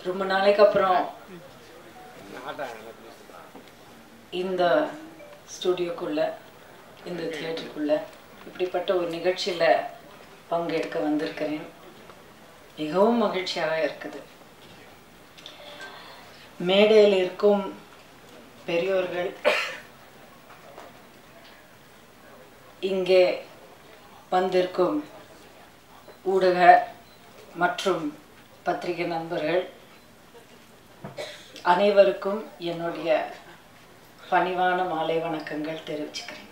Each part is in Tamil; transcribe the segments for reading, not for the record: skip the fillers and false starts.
ரொம்ப நாளைக்கு அப்புறம் இந்த ஸ்டுடியோக்குள்ள இந்த தியேட்டருக்குள்ள இப்படிப்பட்ட ஒரு நிகழ்ச்சியில் பங்கெடுக்க வந்திருக்கிறேன். மிகவும் மகிழ்ச்சியாக இருக்குது. மேடையில் இருக்கும் பெரியோர்கள், இங்கே வந்திருக்கும் ஊடக மற்றும் பத்திரிகை நண்பர்கள் அனைவருக்கும் என்னுடைய பணிவான மாலை வணக்கங்கள் தெரிவிச்சுக்கிறேன்.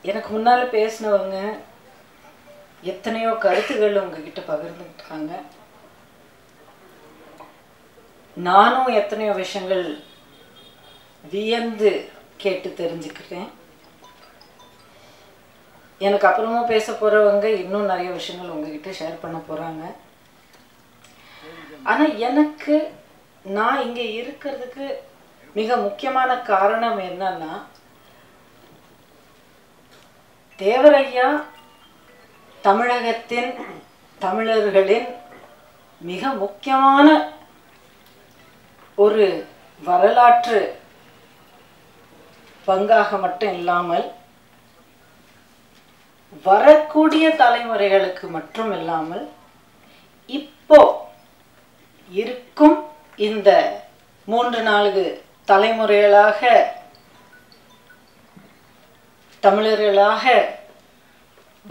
எனக்கு முன்னால் பேசினவங்க எத்தனையோ கருத்துக்கள் உங்ககிட்ட பகிர்ந்துட்டாங்க. நானும் எத்தனையோ விஷயங்கள் வியந்து கேட்டு தெரிஞ்சுக்கிறேன். எனக்கு அப்புறமா பேச போகிறவங்க இன்னும் நிறைய விஷயங்கள் உங்ககிட்ட ஷேர் பண்ண போகிறாங்க. ஆனால் எனக்கு நான் இங்கே இருக்கிறதுக்கு மிக முக்கியமான காரணம் என்னன்னா, தேவரையா தமிழகத்தின் தமிழர்களின் மிக முக்கியமான ஒரு வரலாற்று பங்காக மட்டும் இல்லாமல் வரக்கூடிய தலைமுறைகளுக்கு மட்டும் இல்லாமல் இப்போ இருக்கும் இந்த 3-4 தலைமுறைகளாக தமிழர்களாக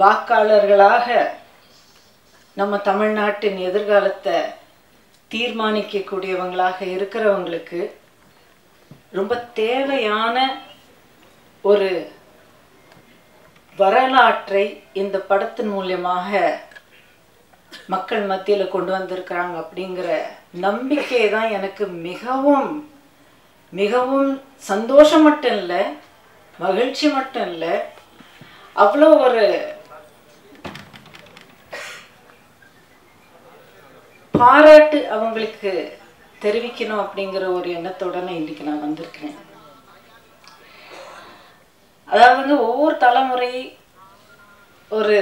வாக்காளர்களாக நம்ம தமிழ்நாட்டின் எதிர்காலத்தை தீர்மானிக்கக்கூடியவங்களாக இருக்கிறவங்களுக்கு ரொம்ப தேவையான ஒரு வரலாற்றை இந்த படத்தின் மூலமாக மக்கள் மத்தியில் கொண்டு வந்திருக்கிறாங்க அப்படிங்கிற நம்பிக்கை தான் எனக்கு மிகவும் மிகவும் சந்தோஷம் மட்டும் இல்லை, மகிழ்ச்சி மட்டும் இல்லை, அவ்வளோ ஒரு பாராட்டு அவங்களுக்கு தெரிவிக்கணும் அப்படிங்கிற ஒரு எண்ணத்தோட இன்னைக்கு நான் வந்திருக்கிறேன். அதாவது ஒவ்வொரு தலைமுறை ஒரு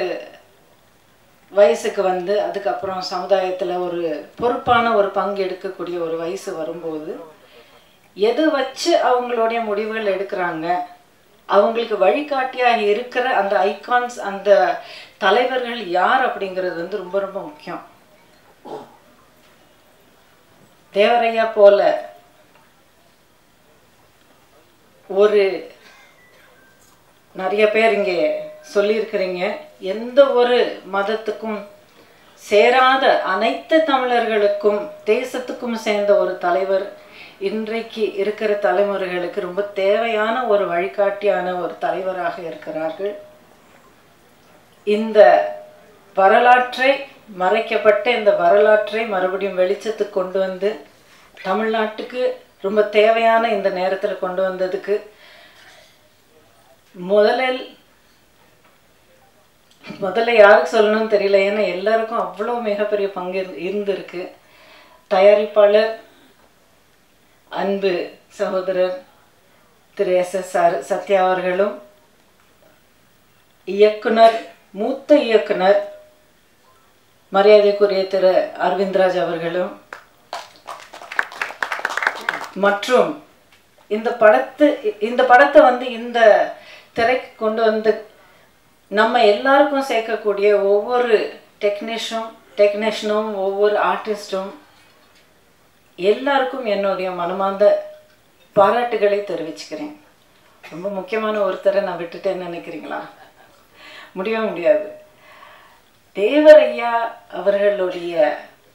வயசுக்கு வந்து அதுக்கப்புறம் சமுதாயத்தில் ஒரு பொறுப்பான ஒரு பங்கு எடுக்கக்கூடிய ஒரு வயசு வரும்போது எது வச்சு அவங்களுடைய முடிவுகள் எடுக்கிறாங்க, அவங்களுக்கு வழிகாட்டியாக இருக்கிற அந்த ஐகான்ஸ், அந்த தலைவர்கள் யார் அப்படிங்கிறது வந்து ரொம்ப ரொம்ப முக்கியம். தேவரையா போல ஒரு நிறைய பேர் இங்கே சொல்லியிருக்கிறீங்க, எந்த ஒரு மதத்துக்கும் சேராத அனைத்து தமிழர்களுக்கும் தேசத்துக்கும் சேர்ந்த ஒரு தலைவர் இன்றைக்கு இருக்கிற தலைமுறைகளுக்கு ரொம்ப தேவையான ஒரு வழிகாட்டியான ஒரு தலைவராக இருக்கிறார்கள். இந்த வரலாற்றை மறைக்கப்பட்ட இந்த வரலாற்றை மறுபடியும் வெளிச்சத்துக்கு கொண்டு வந்து தமிழ்நாட்டுக்கு ரொம்ப தேவையான இந்த நேரத்தில் கொண்டு வந்ததுக்கு முதல்ல யாருக்கு சொல்லணும்னு தெரியல. ஏன்னா எல்லாருக்கும் அவ்வளோ மிகப்பெரிய பங்கு இருந்திருக்கு. தயாரிப்பாளர் அன்பு சகோதரர் திரு SSR சத்யா அவர்களும், இயக்குனர் மூத்த இயக்குனர் மரியாதைக்குரிய திரு அரவிந்த்ராஜ் அவர்களும், மற்றும் இந்த படத்தை வந்து இந்த திரைக்கு கொண்டு வந்து நம்ம எல்லாருக்கும் சேர்க்கக்கூடிய ஒவ்வொரு டெக்னீஷியனும் ஒவ்வொரு ஆர்டிஸ்டும் எல்லாருக்கும் என்னுடைய மனமார்ந்த பாராட்டுகளை தெரிவிச்சுக்கிறேன். ரொம்ப முக்கியமான ஒருத்தரை நான் விட்டுட்டேன்னு நினைக்கிறீங்களா? முடியவே முடியாது. தேவரையா அவர்களுடைய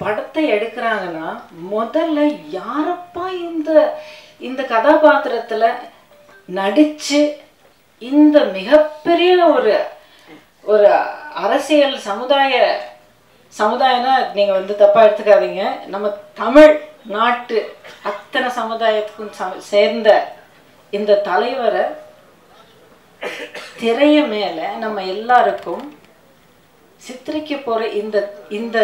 படத்தை எடுக்கிறாங்கன்னா முதல்ல யாரப்பா இந்த கதாபாத்திரத்தில் நடித்து இந்த மிகப்பெரிய ஒரு அரசியல் சமுதாயம்னா நீங்கள் வந்து தப்பாக எடுத்துக்காதீங்க, நம்ம தமிழ் நாட்டு அத்தனை சமுதாயத்துக்கும் சேர்ந்த இந்த தலைவரை திரைய மேலே நம்ம எல்லாருக்கும் சித்தரிக்க போகிற இந்த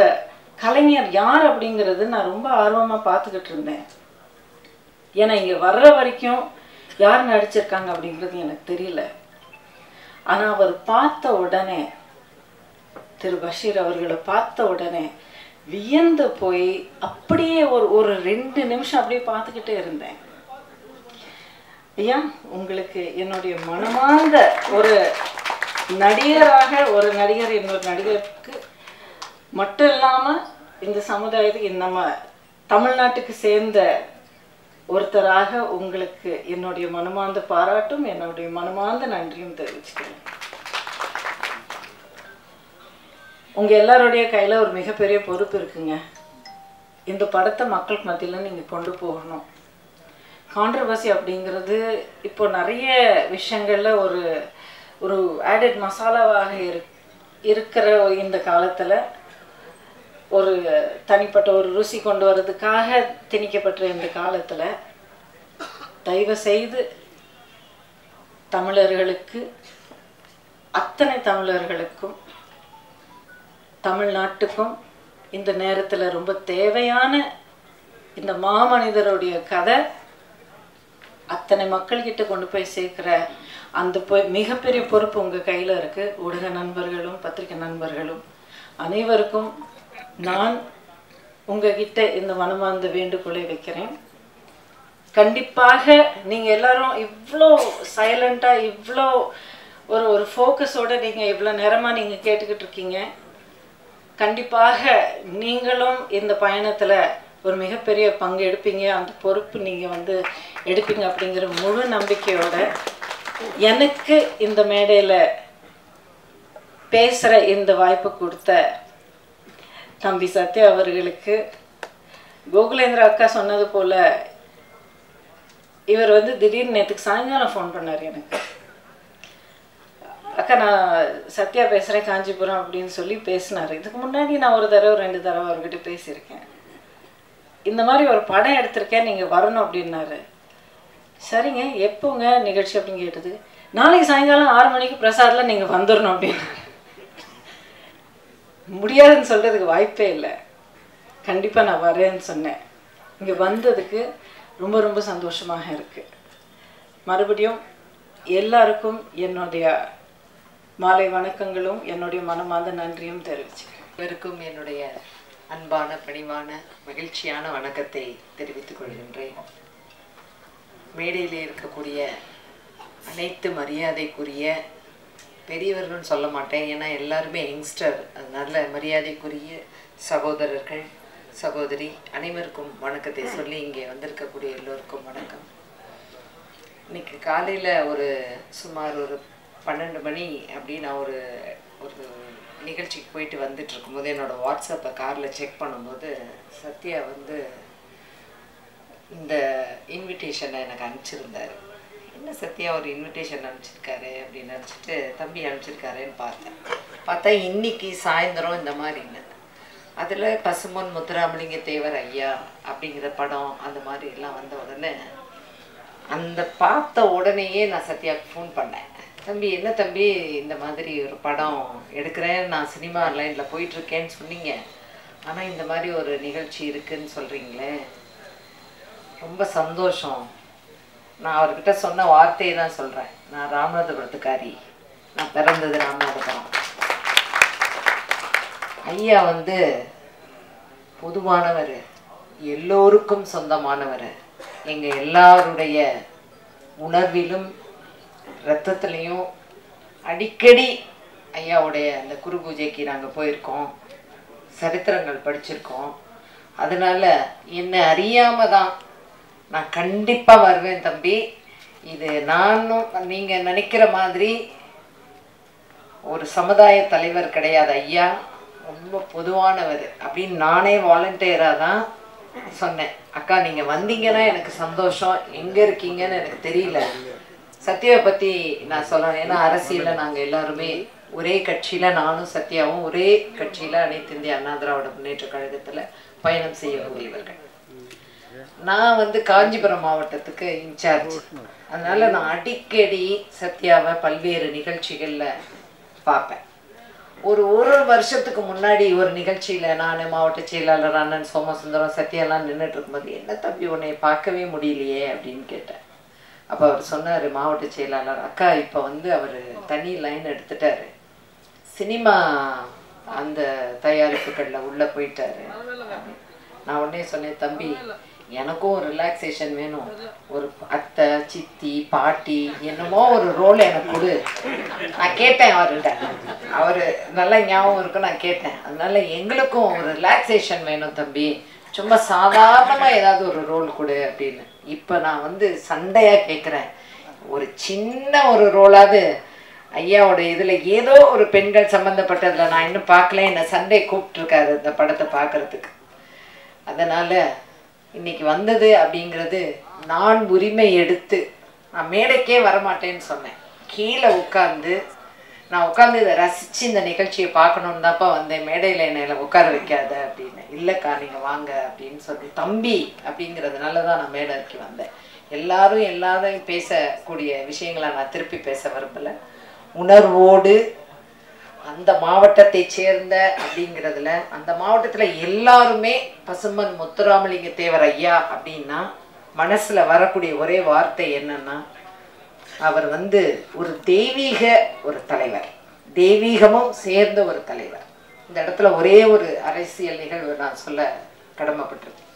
கலைஞர் யார் அப்படிங்கிறது நான் ரொம்ப ஆர்வமாக பார்த்துக்கிட்டு இருந்தேன். ஏன்னா இங்கே வர்ற வரைக்கும் யார் நடிச்சிருக்காங்க அப்படிங்கிறது எனக்கு தெரியல. ஆனால் அவர் பார்த்த உடனே, திரு பஷீர் அவர்களை பார்த்த உடனே வியந்து போய் அப்படியே ஒரு 2 நிமிஷம் அப்படியே பார்த்துக்கிட்டே இருந்தேன். ஐயா, உங்களுக்கு என்னுடைய மனமார்ந்த ஒரு நடிகராக, ஒரு நடிகர் இன்னொரு நடிகருக்கு மட்டும் இல்லாமல் இந்த சமுதாயத்துக்கு, நம்ம தமிழ்நாட்டுக்கு சேர்ந்த ஒருத்தராக உங்களுக்கு என்னுடைய மனமார்ந்த பாராட்டும் என்னுடைய மனமார்ந்த நன்றியும் தெரிவிச்சுக்கிறேன். உங்கள் எல்லாருடைய கையில் ஒரு மிகப்பெரிய பொறுப்பு இருக்குங்க. இந்த படத்தை மக்களுக்கு மத்தியில் நீங்கள் கொண்டு போகணும். கான்ட்ரவர்சி அப்படிங்கிறது இப்போ நிறைய விஷயங்களில் ஒரு ஒரு ஆடட் மசாலாவாக இருக்கிற இந்த காலத்தில் ஒரு தனிப்பட்ட ஒரு ருசி கொண்டு வர்றதுக்காக திணிக்கப்பட்ட இந்த காலத்தில் தயவு செய்து தமிழர்களுக்கு, அத்தனை தமிழர்களுக்கும், தமிழ்நாட்டுக்கும் இந்த நேரத்தில் ரொம்ப தேவையான இந்த மாமனிதருடைய கதை அத்தனை மக்கள்கிட்ட கொண்டு போய் சேர்க்குற அந்த மிகப்பெரிய பொறுப்பு உங்கள் கையில் இருக்குது. ஊடக நண்பர்களும் பத்திரிகை நண்பர்களும் அனைவருக்கும் நான் உங்ககிட்ட இந்த மனமார்ந்த வேண்டுகோளை வைக்கிறேன். கண்டிப்பாக நீங்கள் எல்லாரும் இவ்வளோ சைலண்ட்டாக, இவ்வளோ ஒரு ஃபோக்கஸோடு நீங்கள் இவ்வளோ நேரமாக நீங்கள் கேட்டுக்கிட்டு இருக்கீங்க. கண்டிப்பாக நீங்களும் இந்த பயணத்தில் ஒரு மிகப்பெரிய பங்கு எடுப்பீங்க. அந்த பொறுப்பு நீங்கள் எடுப்பீங்க அப்படிங்கிற முழு நம்பிக்கையோட எனக்கு இந்த மேடையில் பேசுகிற இந்த வாய்ப்பு கொடுத்த தம்பி சத்யா அவர்களுக்கு, கோகுலேந்திரா அக்கா சொன்னது போல் இவர் திடீர்னு நேற்றுக்கு சாயங்காலம் ஃபோன் பண்ணார் எனக்கு. அக்கா, நான் சத்யா பேசுகிறேன் காஞ்சிபுரம் அப்படின்னு சொல்லி பேசினார். இதுக்கு முன்னாடி நான் ஒரு தடவை 2 தடவை அவர்கிட்ட பேசியிருக்கேன். இந்த மாதிரி ஒரு படம் எடுத்திருக்கேன், நீங்கள் வரணும் அப்படின்னாரு. சரிங்க, எப்போங்க நிகழ்ச்சி அப்படின்னு கேட்டது. நாளைக்கு சாயங்காலம் 6 மணிக்கு பிரசாதில் நீங்கள் வந்துடணும் அப்படின்னு. முடியாதுன்னு சொல்கிறதுக்கு வாய்ப்பே இல்லை. கண்டிப்பாக நான் வரேன்னு சொன்னேன். இங்கே வந்ததுக்கு ரொம்ப ரொம்ப சந்தோஷமாக இருக்குது. மறுபடியும் எல்லாருக்கும் என்னுடைய மாலை வணக்கங்களும் என்னுடைய மனமார்ந்த நன்றியும் தெரிவிச்சுக்கிறேன். இவருக்கும் என்னுடைய அன்பான, பணிவான, மகிழ்ச்சியான வணக்கத்தை தெரிவித்துக் கொள்கின்றேன். மேடையிலே இருக்கக்கூடிய அனைத்து மரியாதைக்குரிய பெரியவர்கள்னு சொல்ல மாட்டேன், ஏன்னா எல்லாருமே யங்ஸ்டர், அதனால மரியாதைக்குரிய சகோதரர்கள், சகோதரி அனைவருக்கும் வணக்கத்தை சொல்லி இங்கே வந்திருக்கக்கூடிய எல்லோருக்கும் வணக்கம். இன்னைக்கு காலையில் சுமார் 12 மணி அப்படி நான் ஒரு நிகழ்ச்சிக்கு போயிட்டு வந்துட்டு இருக்கும்போது என்னோடய வாட்ஸ்அப்பை காரில் செக் பண்ணும்போது சத்யா இந்த இன்விடேஷனை எனக்கு அனுப்பிச்சிருந்தார். என்ன சத்யா ஒரு இன்விடேஷன் அனுப்பிச்சிருக்காரு அப்படின்னு நினச்சிட்டு தம்பி அனுப்பிச்சிருக்காருன்னு பார்த்தா இன்னைக்கு சாயந்தரம் இந்த மாதிரின்னு அதில் பசும்பொன் முத்துராமலிங்க தேவர் ஐயா அப்படிங்கிற படம் அந்த மாதிரி எல்லாம் வந்த உடனே அந்த பார்த்த உடனேயே நான் சத்யாவுக்கு ஃபோன் பண்ணேன். தம்பி, என்ன தம்பி இந்த மாதிரி ஒரு படம் எடுக்கிறேன், நான் சினிமா லைனில் போயிட்டுருக்கேன்னு சொன்னீங்க, ஆனால் இந்த மாதிரி ஒரு நிகழ்ச்சி இருக்குதுன்னு சொல்கிறீங்களே, ரொம்ப சந்தோஷம். நான் அவர்கிட்ட சொன்ன வார்த்தையை தான் சொல்கிறேன். நான் ராமநாதபுரத்துக்காரி, நான் பிறந்தது ராமநாதபுரம். ஐயா பொதுவானவர், எல்லோருக்கும் சொந்தமானவர், எங்கள் எல்லாருடைய உணர்விலும் ரத்தத்துலேயும். அடிக்கடி ஐயாவுடைய அந்த குரு பூஜைக்கு நாங்கள் போயிருக்கோம், சரித்திரங்கள் படிச்சிருக்கோம். அதனால் என்னை அறியாமல் தான் நான் கண்டிப்பாக வருவேன் தம்பி. இது நானும் நீங்கள் நினைக்கிற மாதிரி ஒரு சமுதாய தலைவர் கிடையாது ஐயா, ரொம்ப பொதுவானவர் அப்படின்னு நானே வாலண்டியராக தான் சொன்னேன். அக்கா, நீங்கள் வந்தீங்கன்னா எனக்கு சந்தோஷம், எங்கே இருக்கீங்கன்னு எனக்கு தெரியல. சத்யாவை பற்றி நான் சொல்லணும், ஏன்னா அரசியலில் நாங்கள் எல்லாருமே ஒரே கட்சியில், நானும் சத்யாவும் ஒரே கட்சியில் அனைத்து இந்திய அண்ணா திராவிட முன்னேற்ற கழகத்தில் பயணம் செய்யக்கூடியவர்கள். நான் காஞ்சிபுரம் மாவட்டத்துக்கு இன்சார்ஜ், அதனால் நான் அடிக்கடி சத்யாவை பல்வேறு நிகழ்ச்சிகளில் பார்ப்பேன். ஒரு வருஷத்துக்கு முன்னாடி ஒரு நிகழ்ச்சியில் நான் மாவட்ட செயலாளர் அண்ணன் சோமசுந்தரம் சத்யாலாம் நின்றுட்டு இருக்கும்போது, என்ன தம்பி உன்னை பார்க்கவே முடியலையே அப்படின்னு கேட்டேன். அப்போ அவர் சொன்னார், மாவட்ட செயலாளர், அக்கா இப்போ அவர் தனி லைன் எடுத்துட்டாரு, சினிமா அந்த தயாரிப்புகளில் உள்ளே போயிட்டாரு. நான் உடனே சொன்னேன், தம்பி எனக்கும் ஒரு ரிலாக்ஸேஷன் வேணும், ஒரு அத்தை சித்தி பாட்டி என்னமோ ஒரு ரோல் எனக்கு கொடு. நான் கேட்டேன் அவர்கிட்ட, அவர் நல்லா ஞாபகம் இருக்கும், நான் கேட்டேன். அதனால எங்களுக்கும் ஒரு ரிலாக்ஸேஷன் வேணும் தம்பி, சும்மா சாதாரணமாக ஏதாவது ஒரு ரோல் கொடு அப்படின்னு. இப்போ நான் வந்து சண்டையாக கேட்குறேன், ஒரு சின்ன ஒரு ரோலாவது ஐயாவோட இதில் ஏதோ ஒரு பெண்கள் சம்மந்தப்பட்டதில் நான் இன்னும் பார்க்கல. என்னை சண்டே கூப்பிட்ருக்காரு இந்த படத்தை பார்க்குறதுக்கு. அதனால் இன்னைக்கு வந்தது அப்படிங்கிறது நான் உரிமை எடுத்து, நான் மேடைக்கே வரமாட்டேன்னு சொன்னேன். கீழே உட்காந்து நான் உட்காந்து இதை ரசித்து இந்த நிகழ்ச்சியை பார்க்கணுன்னு தான்ப்பா வந்தேன், மேடையில் என்னை உட்கார வைக்காத அப்படின்னு. இல்லைக்கா நீங்கள் வாங்க அப்படின்னு சொல்லி, தம்பி அப்படிங்கிறதுனால தான் நான் மேடைக்கு வந்தேன். எல்லாரையும் பேசக்கூடிய விஷயங்களை நான் திருப்பி பேச விரும்பலை. உணர்வோடு அந்த மாவட்டத்தை சேர்ந்த அப்படிங்கிறதுல, அந்த மாவட்டத்தில் எல்லாருமே பசும்பொன் முத்துராமலிங்க தேவர் ஐயா அப்படின்னா மனசில் வரக்கூடிய ஒரே வார்த்தை என்னன்னா, அவர் வந்து ஒரு தெய்வீக ஒரு தலைவர், தெய்வீகமும் சேர்ந்த ஒரு தலைவர். இந்த இடத்துல ஒரே ஒரு அரசியல் நிகழ்வு நான் சொல்ல கடமைப்பட்டிருக்கேன்.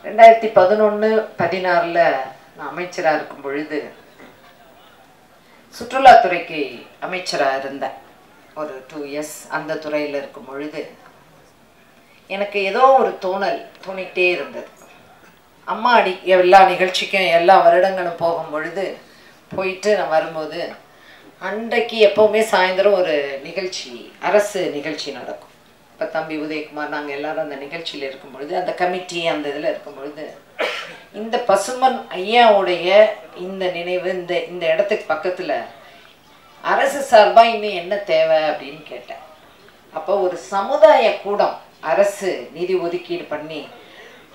2011-16 நான் அமைச்சராக இருக்கும் பொழுது சுற்றுலாத்துறைக்கு அமைச்சராக இருந்தேன். ஒரு 2 years அந்த துறையில் இருக்கும் பொழுது எனக்கு ஏதோ ஒரு தோணிகிட்டே இருந்தது. அம்மா எல்லா நிகழ்ச்சிக்கும் எல்லா வருடங்களும் போகும் பொழுது போயிட்டு நான் வரும்போது அன்றைக்கு எப்போவுமே சாயந்தரம் ஒரு நிகழ்ச்சி, அரசு நிகழ்ச்சி நடக்கும். இப்போ தம்பி உதயகுமார் நாங்கள் எல்லாரும் அந்த நிகழ்ச்சியில் இருக்கும் பொழுது, அந்த கமிட்டி அந்த இதில் இருக்கும் பொழுது, இந்த பசும்பொன் ஐயாவுடைய இந்த நினைவு இந்த இடத்துக்கு பக்கத்தில் அரசு சார்பாக இன்னும் என்ன தேவை அப்படின்னு கேட்டேன். அப்போ ஒரு சமுதாய கூடம் அரசு நிதி ஒதுக்கீடு பண்ணி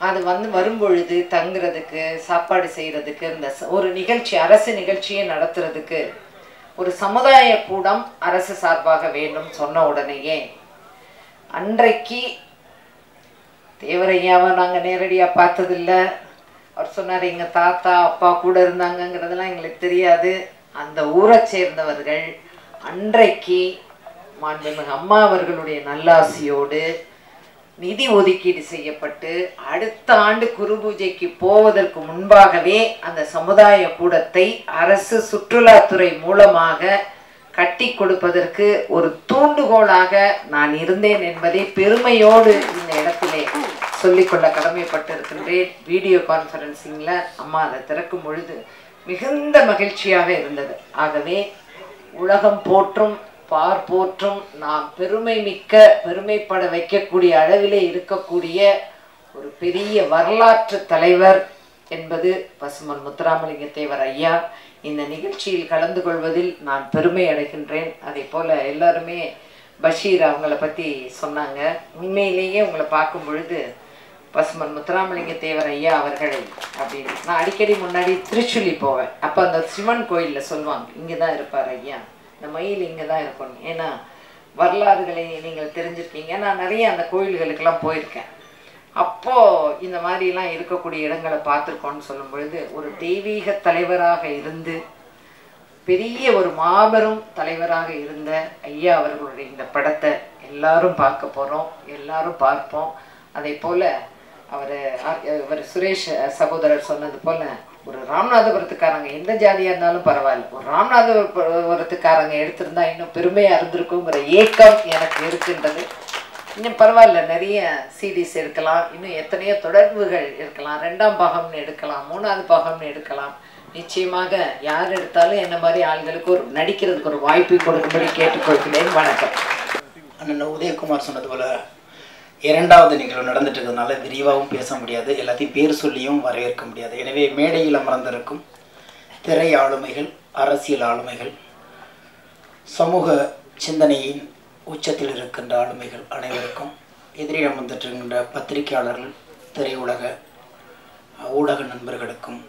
அது வரும்பொழுது தங்குறதுக்கு சாப்பாடு செய்கிறதுக்கு, இந்த ஒரு நிகழ்ச்சி அரசு நாடகத்தையே நடத்துறதுக்கு ஒரு சமுதாய கூடம் அரசு சார்பாக வேண்டும் சொன்ன உடனேயே, அன்றைக்கு தேவரையாவை நாங்கள் நேரடியாக பார்த்ததில்லை. அவர் சொன்னார், எங்கள் தாத்தா அப்பா கூட இருந்தாங்கங்கிறதெல்லாம் எங்களுக்கு தெரியாது. அந்த ஊரை சேர்ந்தவர்கள் அன்றைக்கு மாண்புமிகு அம்மா அவர்களுடைய நல்லாசியோடு நிதி ஒதுக்கீடு செய்யப்பட்டு அடுத்த ஆண்டு குரு பூஜைக்கு போவதற்கு முன்பாகவே அந்த சமுதாய கூடத்தை அரசு சுற்றுலாத்துறை மூலமாக கட்டி கொடுப்பதற்கு ஒரு தூண்டுகோலாக நான் இருந்தேன் என்பதை பெருமையோடு இந்த இடத்திலே சொல்லிக்கொள்ள கடமைப்பட்டிருக்கின்றேன். வீடியோ கான்ஃபரன்சிங்கில் அம்மா அதை திறக்கும் பொழுது மிகுந்த மகிழ்ச்சியாக இருந்தது. ஆகவே உலகம் போற்றும் பார் போற்றும் நாம் பெருமைப்பட வைக்கக்கூடிய அளவிலே இருக்கக்கூடிய ஒரு பெரிய வரலாற்று தலைவர் என்பது பசும்பொன் முத்துராமலிங்க தேவர் ஐயா. இந்த நிகழ்ச்சியில் கலந்து கொள்வதில் நான் பெருமை அடைகின்றேன். அதே போல் எல்லாருமே பஷீர் அவங்கள பற்றி சொன்னாங்க. உண்மையிலேயே உங்களை பார்க்கும் பொழுது பசும்பொன் முத்துராமலிங்க தேவர் ஐயா அவர்கள் அப்படின்னு நான் அடிக்கடி முன்னாடி திருச்சுழி போவேன். அப்போ அந்த சிவன் கோயிலில் சொல்லுவாங்க, இங்கே தான் இருப்பார் ஐயா, இந்த மயில் இங்கே தான் இருக்கணும். ஏன்னா வரலாறுகளை நீங்கள் தெரிஞ்சிருக்கீங்க. நான் நிறைய அந்த கோயில்களுக்கெல்லாம் போயிருக்கேன். அப்போது இந்த மாதிரிலாம் இருக்கக்கூடிய இடங்களை பார்த்துருக்கோன்னு சொல்லும் பொழுது, ஒரு தெய்வீக தலைவராக இருந்து பெரிய ஒரு மாபெரும் தலைவராக இருந்த ஐயா அவர்களுடைய இந்த படத்தை எல்லாரும் பார்க்க போகிறோம், எல்லாரும் பார்ப்போம். அதே போல் அவர் சுரேஷ் சகோதரர் சொன்னது போல், ஒரு ராமநாதபுரத்துக்காரங்க எந்த ஜாதியாக இருந்தாலும் பரவாயில்ல, ஒரு ராமநாதபுரத்துக்காரங்க எடுத்திருந்தா இன்னும் பெருமையாக இருந்திருக்குங்கிற ஏக்கம் எனக்கு இருக்கின்றது. இன்னும் பரவாயில்ல, நிறைய சிடிஸ் எடுக்கலாம், இன்னும் எத்தனையோ தொடர்புகள் இருக்கலாம், 2ஆம் பாகம்னு எடுக்கலாம், 3ஆவது பாகம்னு எடுக்கலாம். நிச்சயமாக யார் எடுத்தாலும் என்ன மாதிரி ஆள்களுக்கு ஒரு நடிக்கிறதுக்கு ஒரு வாய்ப்பு கொடுக்கும்படி கேட்டுக்கொள்கிறேன். வணக்கம். அண்ணன் உதயகுமார் சொன்னது போல் 2வது நிகழ்வு நடந்துட்டு இருக்கிறதுனால விரிவாகவும் பேச முடியாது, எல்லாத்தையும் பேர் சொல்லியும் வரவேற்க முடியாது. எனவே மேடையில் அமர்ந்திருக்கும் திரை ஆளுமைகள், அரசியல் ஆளுமைகள், சமூக சிந்தனையின் உச்சத்தில் இருக்கின்ற ஆளுமைகள் அனைவருக்கும், எதிரிடம் வந்துட்டு இருக்கின்ற பத்திரிகையாளர்கள், திரையுலக ஊடக நண்பர்களுக்கும்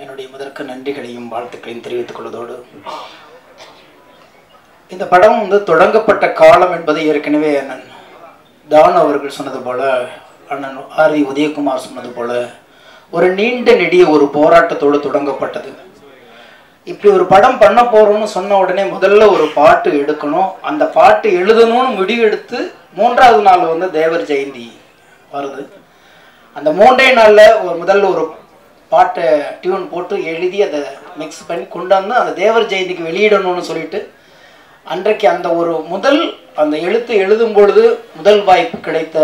என்னுடைய முதற்க நன்றிகளையும் வாழ்த்துக்களையும் தெரிவித்துக் கொள்வதோடு, இந்த படம் தொடங்கப்பட்ட காலம் என்பதை ஏற்கனவே அண்ணன் தானு அவர்கள் சொன்னது போல, அண்ணன் ஆர்வி உதயகுமார் சொன்னது போல, ஒரு நீண்ட நெடிய ஒரு போராட்டத்தோடு தொடங்கப்பட்டது. இப்படி ஒரு படம் பண்ண போறோம்னு சொன்ன உடனே முதல்ல ஒரு பாட்டு எடுக்கணும், அந்த பாட்டு எழுதணும்னு முடிவெடுத்து 3வது நாள் வந்து தேவர் ஜெயந்தி வருது. அந்த 3 நாள்ல முதல்ல ஒரு பாட்டை டியூன் போட்டு எழுதி அதை மிக்ஸ் பண்ணி கொண்டு வந்து அந்த தேவர் ஜெயந்திக்கு வெளியிடணும்னு சொல்லிட்டு அன்றைக்கு அந்த ஒரு அந்த எழுத்து எழுதும் பொழுது முதல் வாய்ப்பு கிடைத்த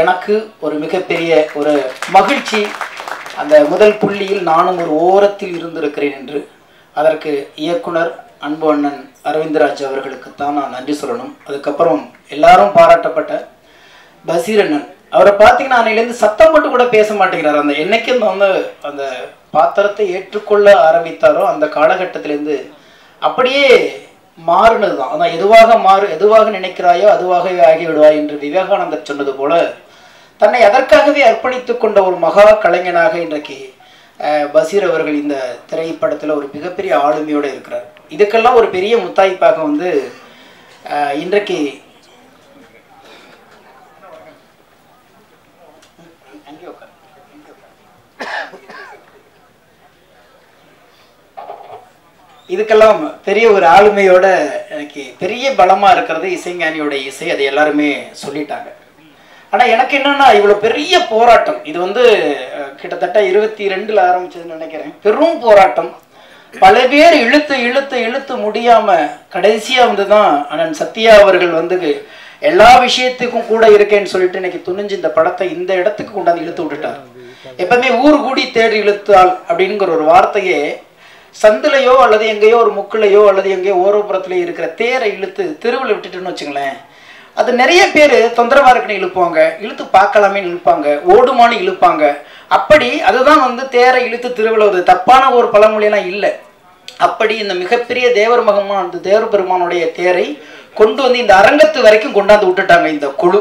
எனக்கு ஒரு மிகப்பெரிய ஒரு மகிழ்ச்சி. அந்த முதல் புள்ளியில் நானும் ஒரு ஓரத்தில் இருந்திருக்கிறேன் என்று அதற்கு இயக்குனர் அன்பு அண்ணன் அரவிந்தராஜ் அவர்களுக்குத்தான் நான் நன்றி சொல்லணும். அதுக்கப்புறம் எல்லாரும் பாராட்டப்பட்ட பசீர் அண்ணன், அவரை பார்த்தீங்கன்னா அன்னையிலேருந்து சத்தம் மட்டும் கூட பேச மாட்டேங்கிறார். அந்த என்னைக்கு வந்து அந்த பாத்திரத்தை ஏற்றுக்கொள்ள ஆரம்பித்தாரோ அந்த காலகட்டத்திலேருந்து அப்படியே மாறுனது தான். அதான் எதுவாக நினைக்கிறாயோ அதுவாகவே ஆகிவிடுவாய் என்று விவேகானந்தர் சொன்னது போல தன்னை அதற்காகவே அர்ப்பணித்து கொண்ட ஒரு மகா கலைஞனாக இன்றைக்கு பசீர் அவர்கள் இந்த திரைப்படத்தில் ஒரு மிகப்பெரிய ஆளுமையோடு இருக்கிறார். இதுக்கெல்லாம் ஒரு பெரிய முத்தாய்ப்பாக வந்து இன்றைக்கு இதுக்கெல்லாம் பெரிய ஒரு ஆளுமையோட எனக்கு பெரிய பலமா இருக்கிறது இசைஞானியோட இசை. அதை எல்லாருமே சொல்லிட்டாங்க. ஆனா எனக்கு என்னன்னா இவ்வளவு பெரிய போராட்டம், இது வந்து கிட்டத்தட்ட 22 ஆரம்பிச்சதுன்னு நினைக்கிறேன். பெரும் போராட்டம், பல பேர் இழுத்து முடியாம கடைசியா வந்துதான் அண்ணன் சத்யா அவர்கள் வந்து எல்லா விஷயத்துக்கும் கூட இருக்கேன்னு சொல்லிட்டு இன்னைக்கு துணிஞ்சு இந்த படத்தை இந்த இடத்துக்கு கொண்டாந்து இழுத்து விட்டுட்டார். எப்பவுமே ஊர் கூடி தேர் இழுத்தால் அப்படிங்கிற ஒரு வார்த்தையே சந்திலையோ அல்லது எங்கேயோ ஒரு முக்குலையோ அல்லது எங்கேயோ ஓரப்புறத்துலையோ இருக்கிற தேரை இழுத்து தெருவில் விட்டுட்டுன்னு வச்சுங்களேன், அது நிறைய பேர் தொந்தரவா இருக்குன்னு இழுப்பாங்க, இழுத்து பார்க்கலாமே இழுப்பாங்க, ஓடுமானு இழுப்பாங்க. அப்படி அதுதான் வந்து தேரை இழுத்து திருவிழாவது தப்பான ஒரு பழமொழியெல்லாம் இல்லை. அப்படி இந்த மிகப்பெரிய தேவர் மகமான அந்த தேவர் பெருமானுடைய தேரை கொண்டு வந்து இந்த அரங்கத்து வரைக்கும் கொண்டாந்து விட்டுட்டாங்க இந்த குழு.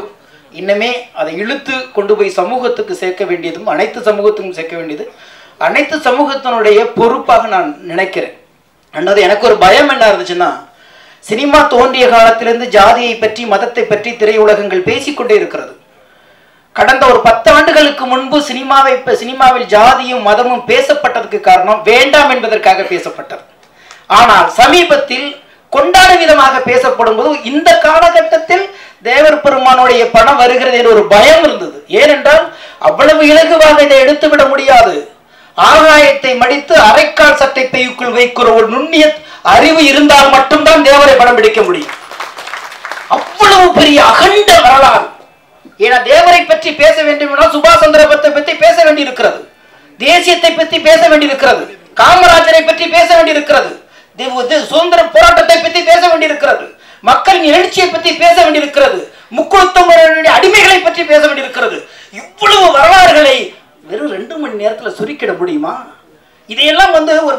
இன்னமே அதை இழுத்து கொண்டு போய் சமூகத்துக்கு சேர்க்க வேண்டியதும் அனைத்து சமூகத்துக்கும் சேர்க்க வேண்டியது அனைத்து சமூகத்தினுடைய பொறுப்பாக நான் நினைக்கிறேன். அதாவது எனக்கு ஒரு பயம் என்ன இருந்துச்சுன்னா, சினிமா தோன்றிய காலத்திலிருந்து ஜாதியை பற்றி மதத்தை பற்றி திரையுலகங்கள் பேசிக்கொண்டே இருக்கிறது. கடந்த ஒரு 10 ஆண்டுகளுக்கு முன்பு சினிமாவில் ஜாதியும் மதமும் பேசப்பட்டதுக்கு காரணம் வேண்டாம் என்பதற்காக பேசப்பட்டது. ஆனால் சமீபத்தில் கொண்டாடும் விதமாக பேசப்படும் போது இந்த காலகட்டத்தில் தேவர் பெருமானுடைய படம் வருகிறது என்ற ஒரு பயம் இருந்தது. ஏனென்றால் அவ்வளவு இலகுவாக இதை எடுத்துவிட முடியாது. ஆகாயத்தை மடித்து அரைக்கால் சட்டை பைக்குள் வைக்கிற ஒரு நுண்ணிய அறிவு இருந்தால் மட்டும்தான் தேவரை படம் பிடிக்க முடியும். அவ்வளவு பெரிய அகண்ட வரலாறு. ஏன்னா தேவரை பற்றி பேச வேண்டும் என்றால் சுபாஷ் சந்திர போஸை பற்றி பேச வேண்டியிருக்கிறது, தேசியத்தை பற்றி பேச வேண்டியிருக்கிறது, காமராஜரை பற்றி பேச வேண்டியிருக்கிறது, சுதந்திர போராட்டத்தை பற்றி பேச வேண்டியிருக்கிறது, மக்களின் எழுச்சியை பற்றி பேச வேண்டியிருக்கிறது, முக்குழுத்தம் அடிமைகளை பற்றி பேச வேண்டியிருக்கிறது. இவ்வளவு வரலாறுகளை வெறும் 2 மணி நேரத்தில் சுருக்கிட முடியுமா? இதையெல்லாம் வந்து ஒரு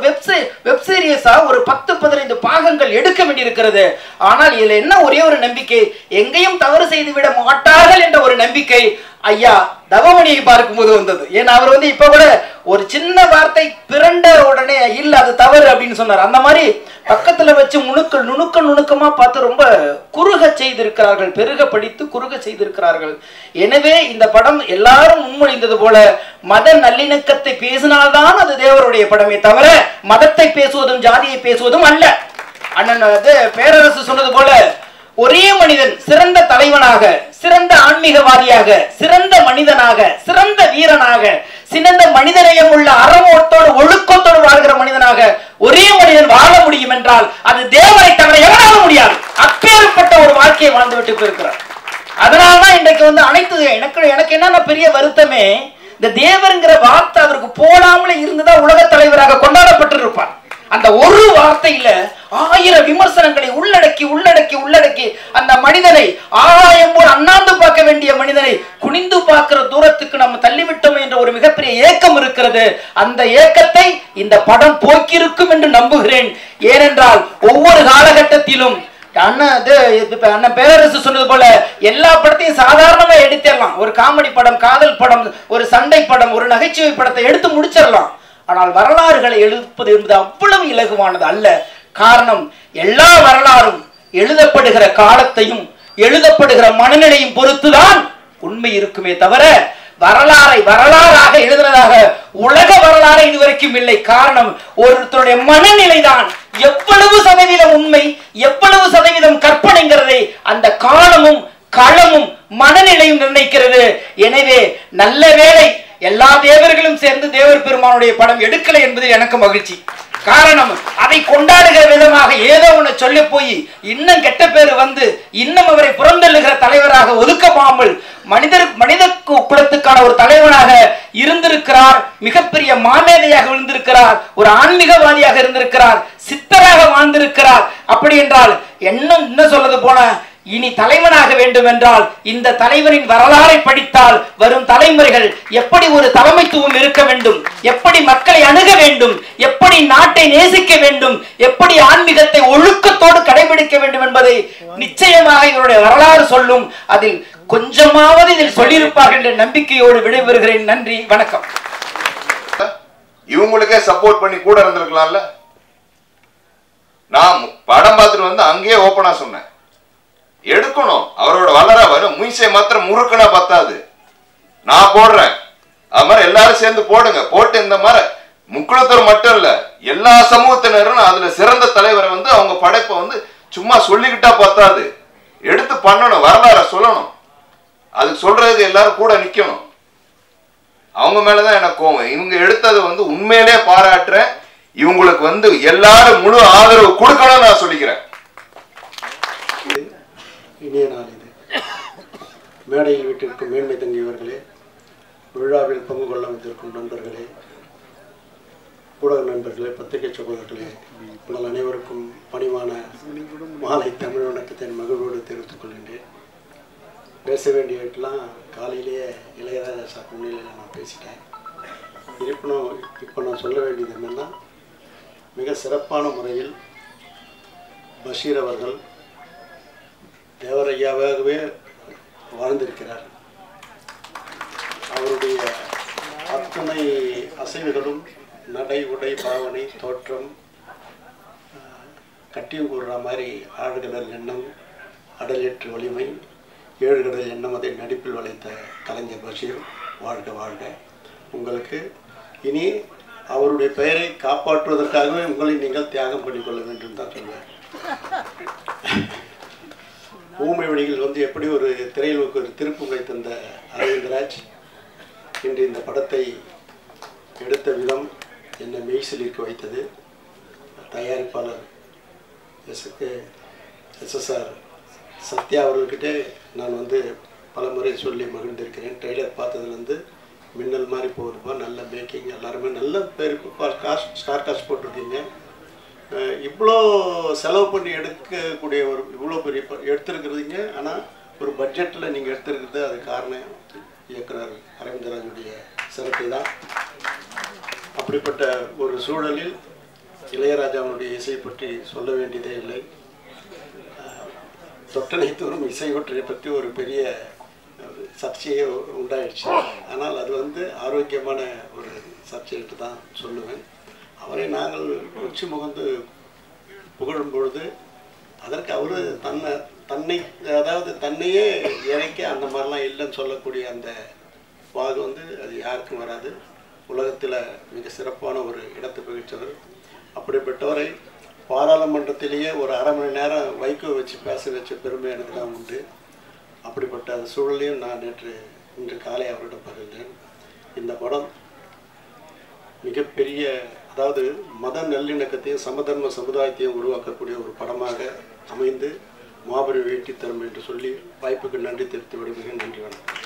வெப் சீரியஸா ஒரு 10-15 பாகங்கள் எடுக்க வேண்டியிருக்கிறது. ஆனால் இதுல என்ன ஒரே ஒரு நம்பிக்கை, எங்கேயும் தவறு செய்து விட மாட்டார்கள் என்ற ஒரு நம்பிக்கை ஐயா தவமணியை பார்க்கும்போது வந்தது. ஏன்னா அவர் வந்து இப்ப கூட ஒரு சின்ன வார்த்தை பிறண்ட உடனே இல்ல அது தவறு அப்படின்னு சொன்னார். அந்த மாதிரி பக்கத்துல வச்சு நுணுக்கமா பார்த்து ரொம்ப குறுக செய்திருக்கிறார்கள், பெருக படித்து குறுக செய்திருக்கிறார்கள். எனவே இந்த படம் எல்லாரும் முன்மொழிந்தது போல மத நல்லிணக்கத்தை பேசினால்தான் அது தேவருடைய படமே தவிர மதத்தை பேசுவதும் ஜாதியை பேசுவதும் அல்ல. அண்ணன் பேரரசு சொன்னது போல ஒரே மனிதன் சிறந்த தலைவனாக, சிறந்த ஆன்மீகவாதியாக, சிறந்த மனிதனாக, சிறந்த வீரனாக, சிறந்த மனிதநேயம் உள்ள அறமோட்டோடு ஒழுக்கத்தோடு வாழ்கிற மனிதனாக ஒரே மனிதன் வாழ முடியும் என்றால் அது தேவரை தவிர எவனால முடியாது. அப்பேற்பட்ட ஒரு வாழ்க்கையை வாழ்ந்து விட்டு போயிருக்கிறார். அதனாலதான் இன்றைக்கு வந்து அனைத்து எனக்கு என்னன்னா பெரிய வருத்தமே, இந்த தேவருங்கிற வார்த்தை அவருக்கு போடாமலே இருந்துதான் உலக தலைவராக கொண்டாடப்பட்டு இருப்பார். அந்த ஒரு வார்த்தையில 1000 விமர்சனங்களை உள்ளடக்கி அந்த மனிதனை ஆகாயம் போல் அண்ணாந்து பார்க்க வேண்டிய மனிதனை குனிந்து பார்க்கிற தூரத்துக்கு நம்ம தள்ளிவிட்டோம் என்ற ஒரு மிகப்பெரிய ஏக்கம் இருக்கிறது. அந்த ஏக்கத்தை இந்த படம் போக்கியிருக்கும் என்று நம்புகிறேன். ஏனென்றால் ஒவ்வொரு காலகட்டத்திலும் அண்ணன் பேரரசு சொன்னது போல எல்லா படத்தையும் சாதாரணமா எடுத்துடலாம். ஒரு காமெடி படம், காதல் படம், ஒரு சண்டை படம், ஒரு நகைச்சுவை படத்தை எடுத்து முடிச்சிடலாம். ஆனால் வரலாறுகளை எழுதுவது என்பது அவ்வளவு இலகுவானது அல்ல. காரணம், எல்லா வரலாறும் எழுதப்படுகிற காலத்தையும் எழுதப்படுகிற மனநிலையும் பொறுத்துதான் உண்மை இருக்குமே தவிர வரலாறாக எழுதுனதாக உலக வரலாறு இதுவரைக்கும் இல்லை. காரணம், ஒருத்தருடைய மனநிலை தான் எவ்வளவு சதவீதம் உண்மை, எவ்வளவு சதவீதம் கற்பனைங்கிறதை அந்த காலமும் களமும் மனநிலையும் நிர்ணயிக்கிறது. எனவே நல்ல வேளை எல்லா தேவர்களும் சேர்ந்து தேவர் பெருமானுடைய படம் எடுக்கலை என்பதில் எனக்கு மகிழ்ச்சி. காரணம், அதை கொண்டாடுகிற விதமாக ஏதோ ஒன்று சொல்ல போய் இன்னும் கெட்ட பேர் வந்து இன்னும் அவரை புறந்தள்ளுகிற தலைவராக ஒதுக்காமல் மனித குலத்துக்கான ஒரு தலைவனாக இருந்திருக்கிறார். மிகப்பெரிய மாமேதையாக விழுந்திருக்கிறார். ஒரு ஆன்மீகவாதியாக இருந்திருக்கிறார். சித்தராக வாழ்ந்திருக்கிறார். அப்படி என்றால் என்ன சொல்றது போன, இனி தலைவனாக வேண்டும் என்றால் இந்த தலைவரின் வரலாறை படித்தால் வரும் தலைமுறைகள் எப்படி ஒரு தலைமைத்துவம் இருக்க வேண்டும், எப்படி மக்களை அணுக வேண்டும், எப்படி நாட்டை நேசிக்க வேண்டும், எப்படி ஆன்மீகத்தை ஒழுக்கத்தோடு கடைபிடிக்க வேண்டும் என்பதை நிச்சயமாக இவருடைய வரலாறு சொல்லும். அதில் கொஞ்சமாவது இதில் சொல்லியிருப்பார்கள் என்ற நம்பிக்கையோடு விடைபெறுகிறேன். நன்றி, வணக்கம். இவங்களுக்கே சப்போர்ட் பண்ணி கூட இருந்திருக்கலாம்ல. நான் படம் பார்த்துட்டு வந்து அங்கேயே ஓப்பனா சொன்னேன், எடுக்கணும். அவரோட வளர வரும் மீசை மாத்திரம் முறுக்குனா பத்தாது, நான் போடுறேன். அது மாதிரி எல்லாரும் சேர்ந்து போடுங்க. போட்டு இந்த மாதிரி முக்குளத்தூர் மட்டும் இல்ல, எல்லா சமூகத்தினரும் அதுல சிறந்த தலைவரை வந்து அவங்க படைப்பை வந்து சும்மா சொல்லிக்கிட்டா பத்தாது, எடுத்து பண்ணணும், வரலாற சொல்லணும். அதுக்கு சொல்றதுக்கு எல்லாரும் கூட நிக்கணும். அவங்க மேலதான் எனக்கு கோவம். இவங்க எடுத்தது வந்து உண்மையிலே பாராட்டுறேன். இவங்களுக்கு வந்து எல்லாரும் முழு ஆதரவு கொடுக்கணும்னு நான் சொல்லிக்கிறேன். இனிய நாள் இது. மேடையில் வீட்டிற்கும் மேன்மை தங்கியவர்களே, விழாவில் பங்கு கொள்ள வந்திருக்கும் நண்பர்களே, ஊடக நண்பர்களே, பத்திரிகை சகோதரர்களே, உங்கள் அனைவருக்கும் பணிவான மாலை தமிழ் வணக்கத்தை மகிழ்வோடு தெரிவித்துக் கொள்கின்றேன். பேச வேண்டியவற்றெல்லாம் காலையிலேயே இளையராஜா முன்னிலையில் நான் பேசிட்டேன். இருப்பினும் இப்போ நான் சொல்ல வேண்டியது என்னென்னா, மிக சிறப்பான முறையில் பஷீர் அவர்கள் தேவரையாவாகவே வாழ்ந்திருக்கிறார். அவருடைய அத்தனை அசைவுகளும் நடை, உடை, பாவனை, தோற்றம், கட்டியம் கூறுற மாதிரி ஆழ்கடல் எண்ணம், அடலேற்று வலிமை, ஏழுகடல் எண்ணம், அதை நடிப்பில் வளைத்த கலைஞர் பஷீர் வாழ்க வாழ்க. உங்களுக்கு இனி அவருடைய பெயரை காப்பாற்றுவதற்காகவே உங்களை நீங்கள் தியாகம் பண்ணிக்கொள்ள வேண்டும் தான் சொல்லுவேன். ஊமை வழிகள் வந்து எப்படி ஒரு திரையில் ஒரு திருப்புமுனை தந்த அரவிந்தராஜ் இன்று இந்த படத்தை எடுத்த விதம் என்னை மெய்சிலிருக்க வைத்தது. தயாரிப்பாளர் SSR சத்யா அவர்கள்கிட்டே நான் வந்து பல முறை சொல்லி மகிழ்ந்திருக்கிறேன். ட்ரெய்லர் பார்த்ததுலேருந்து மின்னல் மாதிரி போகுதுப்பா, நல்ல மேக்கிங், எல்லாருமே நல்ல பேருக்கு ஸ்டார் காஸ்ட் போட்டிருக்கீங்க. இவ்வளோ செலவு பண்ணி எடுக்கக்கூடிய ஒரு இவ்வளோ பெரிய எடுத்துருக்குறீங்க. ஆனால் ஒரு பட்ஜெட்டில் நீங்கள் எடுத்துருக்கிறது அது காரணம் இயக்குனர் அரவிந்தராஜுடைய சிறப்பை தான். அப்படிப்பட்ட ஒரு சூழலில் இளையராஜாவுடைய இசை பற்றி சொல்ல வேண்டியதே இல்லை. தொட்டனைத்தோறும் இசையொற்றை பற்றி ஒரு பெரிய சர்ச்சையே உண்டாயிடுச்சு. ஆனால் அது வந்து ஆரோக்கியமான ஒரு சர்ச்சைட்டு தான் சொல்லுவேன். அவரை நாங்கள் உச்சி முகந்து புகழும் பொழுது அதற்கு அவர் தன்னை அதாவது தன்னையே இறைக்க அந்த மாதிரிலாம் இல்லைன்னு சொல்லக்கூடிய அந்த வாகு வந்து அது யாருக்கும் வராது. உலகத்தில் மிக சிறப்பான ஒரு இடத்தை பகிர்ந்தவர். அப்படிப்பட்டவரை பாராளுமன்றத்திலேயே ஒரு அரை மணி நேரம் வைகோ வச்சு பேச வச்ச பெருமை எனக்கு தான் உண்டு. அப்படிப்பட்ட சூழலையும் நான் இன்று காலை அவரிடம் பகிர்ந்தேன். இந்த படம் மிகப்பெரிய, அதாவது மத நல்லிணக்கத்தையும் சமதர்ம சமுதாயத்தையும் உருவாக்கக்கூடிய ஒரு படமாக அமைந்து மாபெரும் வெற்றி தரும் என்று சொல்லி வாய்ப்புக்கு நன்றி தெரிவித்து விடுகிறேன். நன்றி, வணக்கம்.